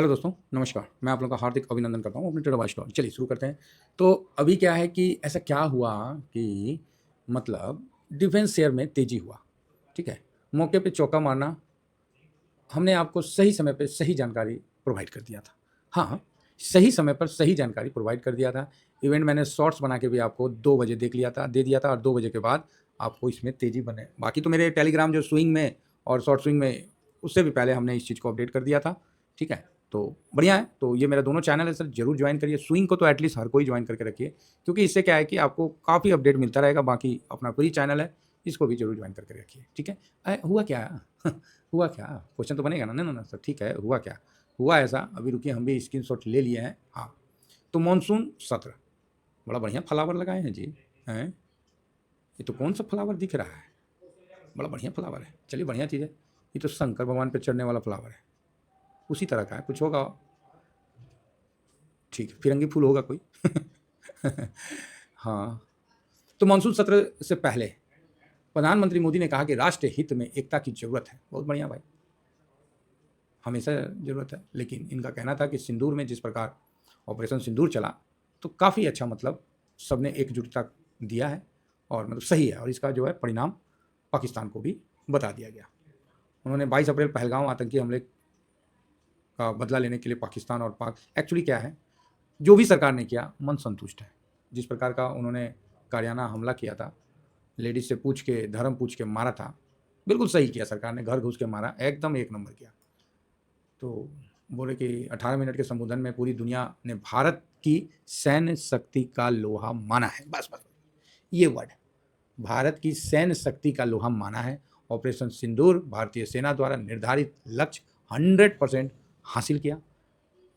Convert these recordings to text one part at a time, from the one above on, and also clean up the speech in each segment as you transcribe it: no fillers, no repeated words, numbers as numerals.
Hello दोस्तों, नमस्कार। मैं आप लोगों का हार्दिक अभिनंदन करता हूँ अपने ट्रेडर वाइज स्टोर। चलिए शुरू करते हैं। तो अभी क्या है कि ऐसा क्या हुआ कि मतलब डिफेंस शेयर में तेज़ी हुआ, ठीक है? मौके पे चौका मारना, हमने आपको सही समय पे सही जानकारी प्रोवाइड कर दिया था। हाँ, सही समय पर सही जानकारी प्रोवाइड कर दिया था। इवेंट मैंने शॉर्ट्स बना के भी आपको 2 बजे दे दिया था और 2 बजे के बाद आपको इसमें तेज़ी बने बाकी तो मेरे टेलीग्राम जो स्विंग में और शॉर्ट स्विंग में, उससे भी पहले हमने इस चीज़ को अपडेट कर दिया था, ठीक है? तो बढ़िया है, तो ये मेरा दोनों चैनल है सर, ज़रूर जॉइन करिए। स्विंग को तो एटलीस्ट हर कोई जॉइन करके रखिए, क्योंकि इससे क्या है कि आपको काफ़ी अपडेट मिलता रहेगा। बाकी अपना फ्री चैनल है, इसको भी ज़रूर जॉइन करके रखिए, ठीक है? हुआ क्या? हुआ क्या? क्वेश्चन तो बनेगा ना? नहीं, ना सर, ठीक है, हुआ क्या? हुआ ऐसा, अभी रुकिए, हम भी स्क्रीनशॉट ले लिए हैं। हाँ, तो मानसून सत्र बड़ा बढ़िया फ्लावर लगाए हैं जी, हैं? ये तो कौन सा फ्लावर दिख रहा है? बड़ा बढ़िया फ्लावर है, चलिए बढ़िया चीज़ है। ये तो शंकर भगवान पे चढ़ने वाला फ्लावर है, उसी तरह का है, कुछ होगा। ठीक है, फिरंगी फूल होगा कोई। हाँ, तो मानसून सत्र से पहले प्रधानमंत्री मोदी ने कहा कि राष्ट्र हित में एकता की ज़रूरत है। बहुत बढ़िया भाई, हमेशा ज़रूरत है, लेकिन इनका कहना था कि सिंदूर में जिस प्रकार ऑपरेशन सिंदूर चला, तो काफ़ी अच्छा, मतलब सबने एकजुटता दिया है और मतलब सही है, और इसका जो है परिणाम पाकिस्तान को भी बता दिया गया। उन्होंने 22 अप्रैल पहलगाम आतंकी हमले का बदला लेने के लिए पाकिस्तान और पाक, एक्चुअली क्या है, जो भी सरकार ने किया मन संतुष्ट है। जिस प्रकार का उन्होंने कारियाना हमला किया था, लेडीज से पूछ के, धर्म पूछ के मारा था, बिल्कुल सही किया सरकार ने, घर घुस के मारा, एकदम एक नंबर किया। तो बोले कि 18 मिनट के संबोधन में पूरी दुनिया ने भारत की सैन्य शक्ति का लोहा माना है। बस बस ये वर्ड, भारत की सैन्य शक्ति का लोहा माना है। ऑपरेशन सिंदूर भारतीय सेना द्वारा निर्धारित लक्ष्य 100% हासिल किया,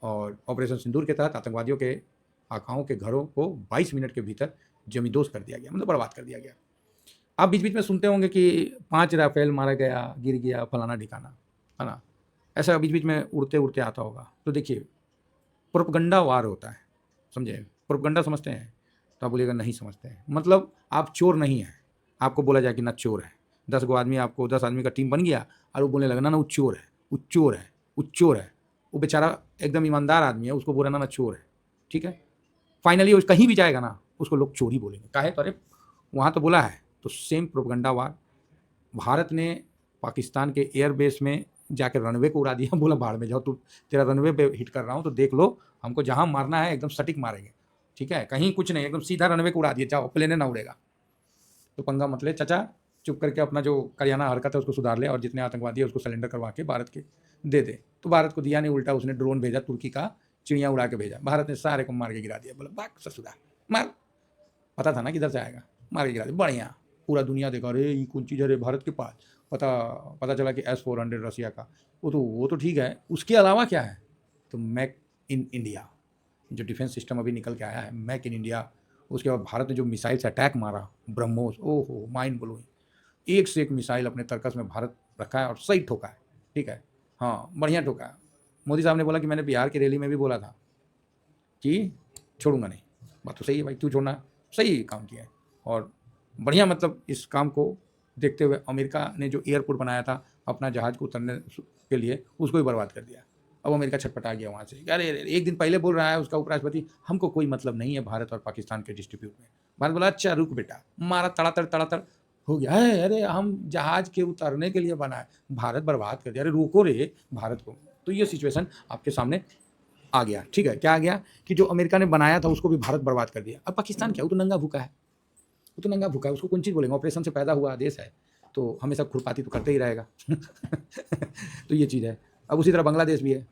और ऑपरेशन सिंदूर के तहत आतंकवादियों के आकाओं के घरों को 22 मिनट के भीतर जमींदोज कर दिया गया, मतलब बर्बाद कर दिया गया। आप बीच बीच में सुनते होंगे कि 5 राफेल मारा गया, गिर गया, फलाना ढिकाना, है ना? ऐसा बीच बीच में उड़ते उड़ते आता होगा। तो देखिए, प्रोपगंडा वार होता है, समझे? प्रोपगंडा समझते हैं? तो आप बोलिएगा नहीं समझते हैं। मतलब आप चोर नहीं हैं, आपको बोला जाए कि ना चोर है, 10 गो आदमी, आपको 10 आदमी का टीम बन गया और वो बोलने लगा ना ना वो चोर है, वो चोर है, वो चोर है। वो बेचारा एकदम ईमानदार आदमी है, उसको बोला ना ना चोर है, ठीक है? फाइनली वो कहीं भी जाएगा ना, उसको लोग चोर ही बोलेंगे। काहे? तो अरे वहाँ तो बोला है। तो सेम प्रोपगंडा वार भारत ने पाकिस्तान के एयरबेस में जाकर रनवे को उड़ा दिया। बोला भाड़ में जाओ, तू, तेरा रनवे पे हिट कर रहा हूँ तो देख लो, हमको जहाँ मारना है एकदम सटीक मारेंगे, ठीक है? कहीं कुछ नहीं, एकदम सीधा रनवे को उड़ा दिया, जाओ, प्लेने ना उड़ेगा। तो पंगा मत ले चाचा, चुप करके अपना जो करियाना हरकत है उसको सुधार ले, और जितने आतंकवादी है उसको सरेंडर करवा के भारत के दे दे। तो भारत को दिया नहीं, उल्टा उसने ड्रोन भेजा, तुर्की का चिड़िया उड़ा के भेजा, भारत ने सारे को मार के गिरा दिया। बोला बाक ससुरा, मार, पता था ना किधर से आएगा, मार के गिरा दिया, बढ़िया। पूरा दुनिया देखा, अरे ये कौन चीज़ है रे भारत के पास। पता पता चला कि S-400 रसिया का। वो तो ठीक है, उसके अलावा क्या है? तो मैक इन इंडिया, जो डिफेंस सिस्टम अभी निकल के आया है, मैक इन इंडिया। उसके बाद भारत ने जो मिसाइल से अटैक मारा, ब्रह्मोस, ओहो माइंड ब्लोइंग। एक से एक मिसाइल अपने तर्कस में भारत रखा है और सही ठोका है, ठीक है? हाँ, बढ़िया ठोका है। मोदी साहब ने बोला कि मैंने बिहार की रैली में भी बोला था कि छोड़ूंगा नहीं। बात तो सही है भाई, क्यों छोड़ना? सही काम किया है, और बढ़िया, मतलब इस काम को देखते हुए अमेरिका ने जो एयरपोर्ट बनाया था अपना जहाज़ को उतरने के लिए, उसको भी बर्बाद कर दिया। अब अमेरिका छटपटा गया वहाँ से, अरे एक दिन पहले बोल रहा है उसका उपराष्ट्रपति, हमको कोई मतलब नहीं है भारत और पाकिस्तान के डिस्ट्रीब्यूट में। भारत बोला अच्छा रुक बेटा, मारा तड़ातड़ तड़ातड़, हो गया है, अरे हम जहाज़ के उतरने के लिए बना है, भारत बर्बाद कर दिया, अरे रोको रे भारत को। तो ये सिचुएशन आपके सामने आ गया, ठीक है? क्या आ गया कि जो अमेरिका ने बनाया था उसको भी भारत बर्बाद कर दिया। अब पाकिस्तान क्या, वो तो नंगा भूखा है, वो तो नंगा भूखा है, उसको कौन चीज़ बोलेंगे? ऑपरेशन से पैदा हुआ देश है, तो हमेशा खुरपाती तो करते ही रहेगा। तो ये चीज़ है। अब उसी तरह बांग्लादेश भी है,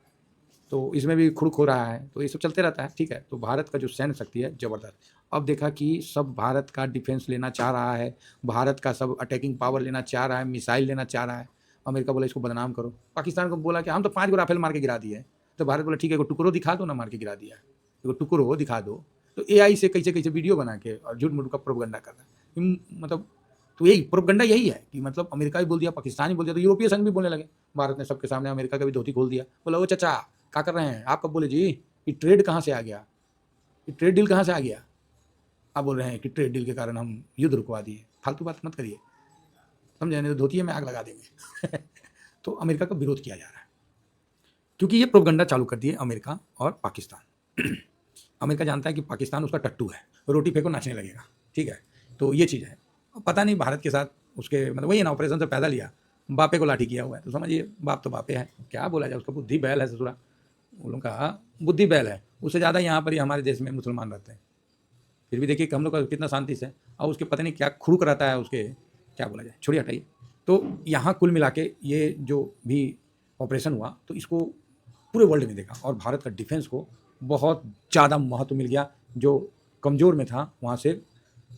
तो इसमें भी खुड़क हो रहा है, तो ये सब चलते रहता है, ठीक है? तो भारत का जो सैन्य शक्ति है ज़बरदस्त। अब देखा कि सब भारत का डिफेंस लेना चाह रहा है, भारत का सब अटैकिंग पावर लेना चाह रहा है, मिसाइल लेना चाह रहा है। अमेरिका बोला इसको बदनाम करो, पाकिस्तान को बोला कि हम तो 5 गो राफेल मार के गिरा दिए। तो भारत बोला ठीक है, एगो टुकड़ो दिखा दो ना, मार के गिरा दिया, एगो टुकड़ो दिखा दो। तो एआई से कैसे-कैसे वीडियो बना के और झूठ-मूठ का प्रोपगंडा कर रहा है। मतलब तो यही प्रोपगंडा यही है कि मतलब अमेरिका भी बोल दिया, पाकिस्तान भी बोल दिया, तो यूरोपीय संघ भी बोलने लगे। भारत ने सबके सामने अमेरिका का भी धोती खोल दिया। बोला ओ चाचा क्या कर रहे हैं आप? कब बोले जी? ये ट्रेड कहाँ से आ गया? ये ट्रेड डील कहाँ से आ गया? आप बोल रहे हैं कि ट्रेड डील के कारण हम युद्ध रुकवा दिए। फालतू बात मत करिए, समझे? नहीं तो धोतिये में आग लगा देंगे। तो अमेरिका का विरोध किया जा रहा है। क्योंकि ये प्रोपगंडा चालू कर दिए अमेरिका और पाकिस्तान। अमेरिका जानता है कि पाकिस्तान उसका टट्टू है, रोटी फेंको नाचने लगेगा, ठीक है। तो ये चीज़ है। पता नहीं भारत के साथ उसके मतलब वही है ना, ऑपरेशन से पैदा लिया, बापे को लाठी किया हुआ है, तो समझिए बाप तो बापे है, क्या बोला जाए, उसका बुद्धि बैल है ससुरा। वो लोग का बुद्धि बैल है, उससे ज़्यादा यहाँ पर ही हमारे देश में मुसलमान रहते हैं। फिर भी देखिए कि हम लोग का कितना शांति से, और उसके पता नहीं क्या खुरुक कराता है उसके, क्या बोला जाए, छोड़िए हटाइए। तो यहाँ कुल मिला के ये जो भी ऑपरेशन हुआ तो इसको पूरे वर्ल्ड ने देखा, और भारत का डिफेंस को बहुत ज़्यादा महत्व मिल गया। जो कमज़ोर में था वहाँ से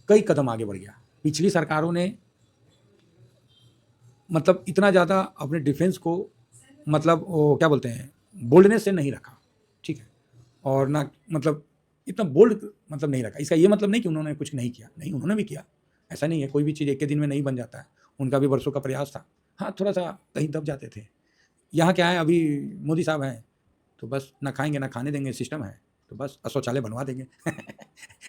कई कदम आगे बढ़ गया। पिछली सरकारों ने मतलब इतना ज़्यादा अपने डिफेंस को मतलब वो क्या बोलते हैं, बोल्डनेस से नहीं रखा, ठीक है, और ना मतलब इतना बोल्ड मतलब नहीं रखा। इसका ये मतलब नहीं कि उन्होंने कुछ नहीं किया, नहीं उन्होंने भी किया, ऐसा नहीं है, कोई भी चीज़ एक के दिन में नहीं बन जाता है, उनका भी वर्षों का प्रयास था। हाँ, थोड़ा सा कहीं दब जाते थे। यहाँ क्या है, अभी मोदी साहब हैं तो बस ना खाएंगे ना खाने देंगे, सिस्टम है तो बस शौचालय बनवा देंगे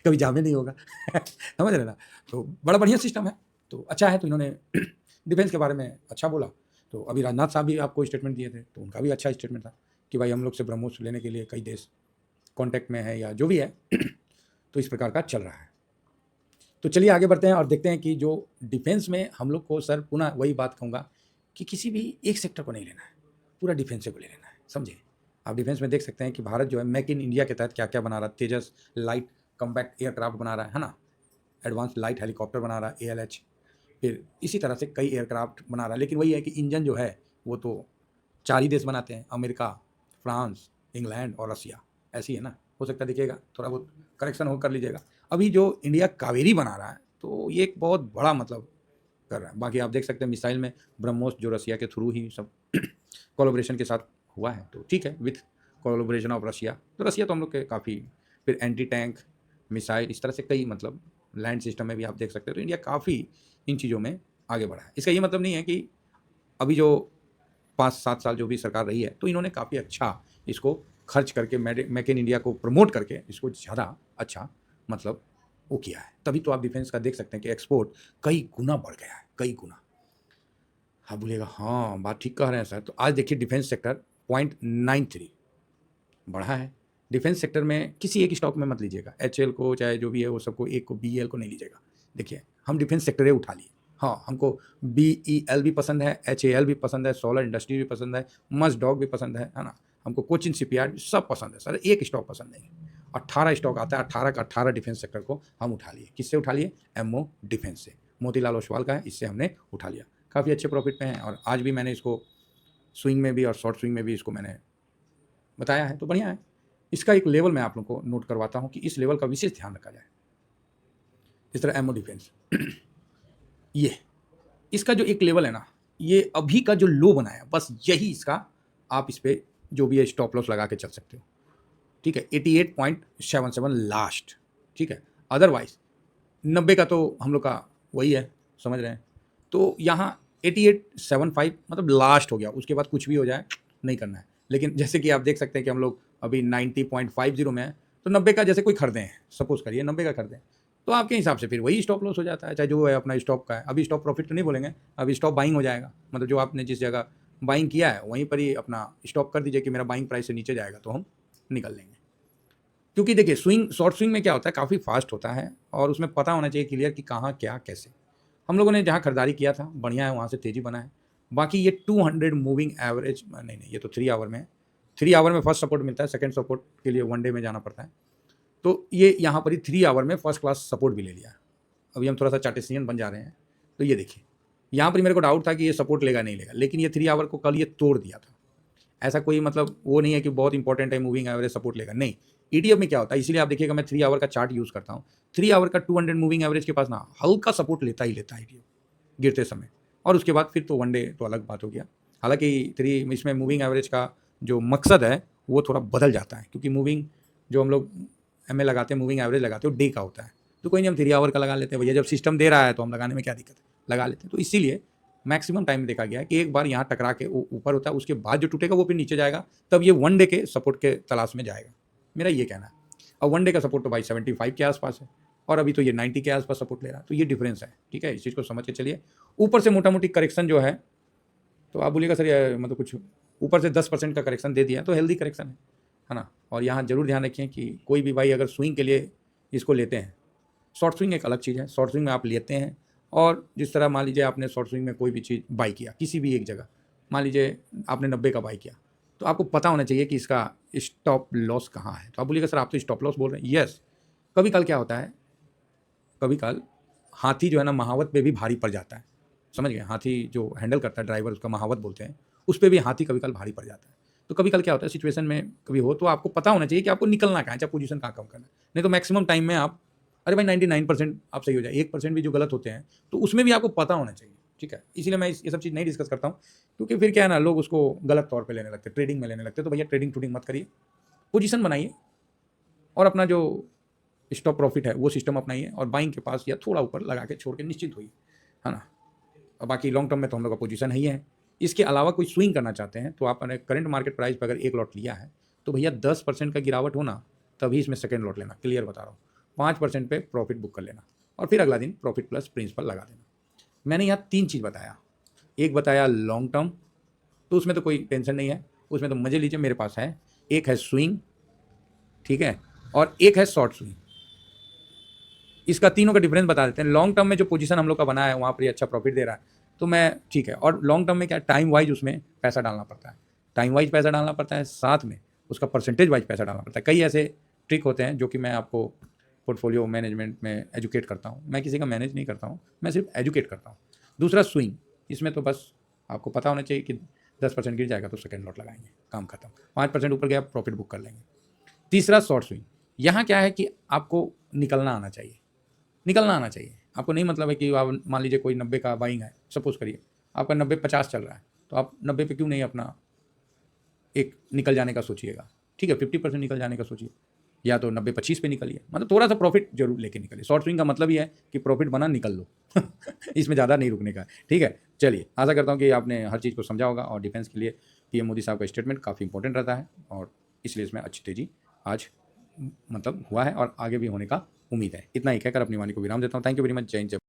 कभी जामे नहीं होगा समझ रहे ना। तो बड़ा बढ़िया सिस्टम है, तो अच्छा है। तो इन्होंने डिफेंस के बारे में अच्छा बोला। तो अभी राजनाथ साहब भी आपको स्टेटमेंट दिए थे, तो उनका भी अच्छा स्टेटमेंट था कि भाई हम लोग से ब्रह्मोस लेने के लिए कई देश कांटेक्ट में है या जो भी है तो इस प्रकार का चल रहा है। तो चलिए आगे बढ़ते हैं और देखते हैं कि जो डिफेंस में हम लोग को, सर पुनः वही बात कहूँगा कि किसी भी एक सेक्टर को नहीं लेना है, पूरा डिफेंस को ले लेना है, समझे। आप डिफेंस में देख सकते हैं कि भारत जो है मेक इन इंडिया के तहत क्या क्या बना रहा है। तेजस लाइट कॉम्बैट एयरक्राफ्ट बना रहा है ना, एडवांस लाइट हेलीकॉप्टर बना रहा है ALH, फिर इसी तरह से कई एयरक्राफ्ट बना रहा है। लेकिन वही है कि इंजन जो है वो तो 4 ही देश बनाते हैं, अमेरिका, फ्रांस, इंग्लैंड और रसिया, ऐसी है ना। हो सकता है देखिएगा थोड़ा बहुत करेक्शन हो कर लीजिएगा। अभी जो इंडिया कावेरी बना रहा है तो ये एक बहुत बड़ा मतलब कर रहा है। बाकी आप देख सकते हैं मिसाइल में ब्रह्मोस जो रसिया के थ्रू ही सब कोलैबोरेशन के साथ हुआ है, तो ठीक है, विथ कोलैबोरेशन ऑफ रसिया। तो रसिया तो हम लोग के काफ़ी, फिर एंटी टैंक मिसाइल, इस तरह से कई मतलब लैंड सिस्टम में भी आप देख सकते हैं। तो इंडिया काफ़ी इन चीज़ों में आगे बढ़ा है। इसका ये मतलब नहीं है कि अभी जो 5-7 साल जो भी सरकार रही है तो इन्होंने काफ़ी अच्छा इसको खर्च करके मेक इन इंडिया को प्रमोट करके इसको ज़्यादा अच्छा मतलब वो किया है। तभी तो आप डिफेंस का देख सकते हैं कि एक्सपोर्ट कई गुना बढ़ गया है, कई गुना। हाँ बोलिएगा, हाँ बात ठीक कह रहे हैं सर। तो आज देखिए डिफेंस सेक्टर 0.93 बढ़ा है। डिफेंस सेक्टर में किसी एक स्टॉक में मत लीजिएगा, HL को चाहे जो भी है वो सबको, एक को BEL को नहीं लीजिएगा। देखिए हम डिफेंस सेक्टर उठा लिए। हाँ, हमको BEL भी पसंद है, HAL भी पसंद है, सोलर इंडस्ट्री भी पसंद है, मस्डॉग भी पसंद है ना, हमको कोचिन शिपयार्ड सब पसंद है सर, एक स्टॉक पसंद नहीं। 18 स्टॉक आता है, 18 का 18 डिफेंस सेक्टर को हम उठा लिए। किससे उठा लिए? MO डिफेंस से, मोतीलाल ओसवाल का है, इससे हमने उठा लिया। काफ़ी अच्छे प्रॉफिट में है, और आज भी मैंने इसको स्विंग में भी और शॉर्ट स्विंग में भी इसको मैंने बताया है, तो बढ़िया है। इसका एक लेवल मैं आप लोगों को नोट करवाता हूँ कि इस लेवल का विशेष ध्यान रखा जाए। इस तरह MO डिफेंस ये इसका जो एक लेवल है ना, ये अभी का जो लो बनाया, बस यही इसका, आप इस पर जो भी है स्टॉप लॉस लगा के चल सकते हो, ठीक है। 88.77 लास्ट, ठीक है। अदरवाइज 90 का तो हम लोग का वही है, समझ रहे हैं। तो यहाँ 88.75 मतलब लास्ट हो गया, उसके बाद कुछ भी हो जाए नहीं करना है। लेकिन जैसे कि आप देख सकते हैं कि हम लोग अभी 90.50 में है, तो 90 का जैसे कोई खरीदे हैं, सपोज करिए 90 का खरीदें, तो आपके हिसाब से फिर वही स्टॉप लॉस हो जाता है, चाहे जो है अपना स्टॉप का है। अभी स्टॉप प्रॉफिट तो नहीं बोलेंगे, अभी स्टॉप बाइंग हो जाएगा, मतलब जो आपने जिस जगह बाइंग किया है वहीं पर ही अपना स्टॉप कर दीजिए कि मेरा बाइंग प्राइस से नीचे जाएगा तो हम निकल लेंगे। क्योंकि देखिए स्विंग, शॉर्ट स्विंग में क्या होता है, काफ़ी फास्ट होता है, और उसमें पता होना चाहिए क्लियर कि कहाँ क्या कैसे। हम लोगों ने जहाँ खरीदारी किया था बढ़िया है, वहाँ से तेज़ी बना है। बाकी ये 200 मूविंग एवरेज नहीं, ये तो 3 आवर में है। 3 आवर में फर्स्ट सपोर्ट मिलता है, सेकंड सपोर्ट के लिए 1 डे में जाना पड़ता है। तो ये यहाँ पर ही 3 आवर में फर्स्ट क्लास सपोर्ट भी ले लिया। अभी हम थोड़ा सा चार्टेशियन बन जा रहे हैं। तो ये देखिए यहाँ पर मेरे को डाउट था कि ये सपोर्ट लेगा नहीं लेगा, लेकिन ये 3 आवर को कल ये तोड़ दिया था। ऐसा कोई मतलब वो नहीं है कि बहुत इंपॉर्टेंट है मूविंग एवरेज सपोर्ट लेगा, नहीं। ETF में क्या होता है, इसीलिए आप देखिएगा मैं 3 आवर का चार्ट यूज़ करता हूँ। 3 आवर का 200 मूविंग एवरेज के पास ना हल्का सपोर्ट लेता ही लेता है ETF गिरते समय, और उसके बाद फिर तो 1 डे तो अलग बात हो गया। हालांकि 3 इसमें मूविंग एवरेज का जो मकसद है वो थोड़ा बदल जाता है, क्योंकि मूविंग जो हम लोग MA लगाते हैं, मूविंग एवरेज लगाते हैं, वो डे का होता है। तो कोई नहीं, हम 3 आवर का लगा लेते हैं भैया, जब सिस्टम दे रहा है तो हम लगाने में क्या दिक्कत है, लगा लेते हैं। तो इसीलिए मैक्सिमम टाइम देखा गया है कि एक बार यहाँ टकरा के ऊपर होता है, उसके बाद जो टूटेगा वो फिर नीचे जाएगा, तब ये 1 डे के सपोर्ट के तलाश में जाएगा, मेरा ये कहना है। और 1 डे का सपोर्ट तो भाई 75 के आसपास है, और अभी तो ये 90 के आसपास सपोर्ट ले रहा है, तो ये डिफरेंस है, ठीक है। इस चीज़ को समझ के चलिए। ऊपर से मोटा मोटी करेक्शन जो है, तो आप बोलिएगा सर ये मतलब कुछ ऊपर से 10% का करेक्शन दे दिया तो हेल्दी करेक्शन है ना। और यहाँ जरूर ध्यान रखें कि कोई भी भाई अगर स्विंग के लिए इसको लेते हैं, शॉर्ट स्विंग एक अलग चीज़ है, शॉर्ट स्विंग में आप लेते हैं और जिस तरह मान लीजिए आपने शॉर्ट स्विंग में कोई भी चीज़ बाई किया किसी भी एक जगह, मान लीजिए आपने 90 का बाई किया, तो आपको पता होना चाहिए कि इसका स्टॉप लॉस कहाँ है। तो आप बोलिएगा सर आप तो स्टॉप लॉस बोल रहे हैं। यस, कभी कल क्या होता है, कभी कल हाथी जो है ना महावत पे भी भारी पड़ जाता है, समझ गए। हाथी जो हैंडल करता है ड्राइवर, उसका महावत बोलते हैं, उस पर भी हाथी कभी कल भारी पड़ जाता है। तो कभी कल क्या होता है सिचुएशन में कभी हो तो आपको पता होना चाहिए कि आपको निकलना कहाँ है, चाहे पोजीशन कहाँ कम करना है। नहीं तो मैक्सिमम टाइम में आप, अरे भाई 99% आप सही हो जाए, 1% भी जो गलत होते हैं तो उसमें भी आपको पता होना चाहिए, ठीक है। इसीलिए मैं ये सब चीज़ नहीं डिस्कस करता हूँ, क्योंकि फिर क्या है ना, लोग उसको गलत तौर पे लेने लगते, ट्रेडिंग में लेने लगते। तो भैया ट्रेडिंग मत करिए, पोजीशन बनाइए और अपना जो स्टॉप प्रॉफिट है वो सिस्टम अपनाइए और बाइंग के पास या थोड़ा ऊपर लगा के छोड़ के निश्चित होइए, है ना। और बाकी लॉन्ग टर्म में तो हम लोग का पोजीशन ही है। इसके अलावा कोई स्विंग करना चाहते हैं तो आपने करंट मार्केट प्राइस पर अगर एक लॉट लिया है तो भैया 10% का गिरावट होना तभी इसमें सेकेंड लॉट लेना, क्लियर बता रहा हूँ। 5% पे प्रॉफिट बुक कर लेना और फिर अगला दिन प्रॉफिट प्लस प्रिंसिपल लगा देना। मैंने यहाँ 3 चीज़ बताया, एक बताया लॉन्ग टर्म, तो उसमें तो कोई टेंशन नहीं है, उसमें तो मजे लीजिए, मेरे पास है। एक है स्विंग, ठीक है, और एक है शॉर्ट स्विंग। इसका तीनों का डिफरेंस बता देते हैं। लॉन्ग टर्म में जो पोजीशन हम लोग का बना है वहाँ पर ये अच्छा प्रॉफिट दे रहा है तो मैं ठीक है। और लॉन्ग टर्म में क्या टाइम वाइज उसमें पैसा डालना पड़ता है, टाइम वाइज पैसा डालना पड़ता है, साथ में उसका परसेंटेज वाइज पैसा डालना पड़ता है। कई ऐसे ट्रिक होते हैं जो कि मैं आपको पोर्टफोलियो मैनेजमेंट में एजुकेट करता हूँ। मैं किसी का मैनेज नहीं करता हूँ, मैं सिर्फ एजुकेट करता हूँ। दूसरा स्विंग, इसमें तो बस आपको पता होना चाहिए कि 10% गिर जाएगा तो सेकेंड लॉट लगाएंगे, काम खत्म। 5% ऊपर गया प्रॉफिट बुक कर लेंगे। तीसरा शॉर्ट स्विंग, यहाँ क्या है कि आपको निकलना आना चाहिए, निकलना आना चाहिए। आपको नहीं मतलब है कि आप मान लीजिए कोई 90 का बाइंग है, सपोज करिए आपका 90-50 चल रहा है तो आप 90 पे क्यों नहीं अपना एक निकल जाने का सोचिएगा, ठीक है। 50% निकल जाने का सोचिए, या तो 90-25 पे निकलिए, मतलब थोड़ा सा प्रॉफिट जरूर लेके निकलिए। शॉर्ट स्विंग का मतलब ही है कि प्रॉफिट बना निकल लो इसमें ज़्यादा नहीं रुकने का, ठीक है। चलिए, आशा करता हूँ कि आपने हर चीज़ को समझा होगा। और डिफेंस के लिए पीएम मोदी साहब का स्टेटमेंट काफ़ी इंपॉर्टेंट रहता है और इसलिए इसमें अच्छी तेज़ी आज मतलब हुआ है और आगे भी होने का उम्मीद है। इतना ही कहकर अपनी वाणी को विराम देता हूँ। Thank you very much. जय हिंद।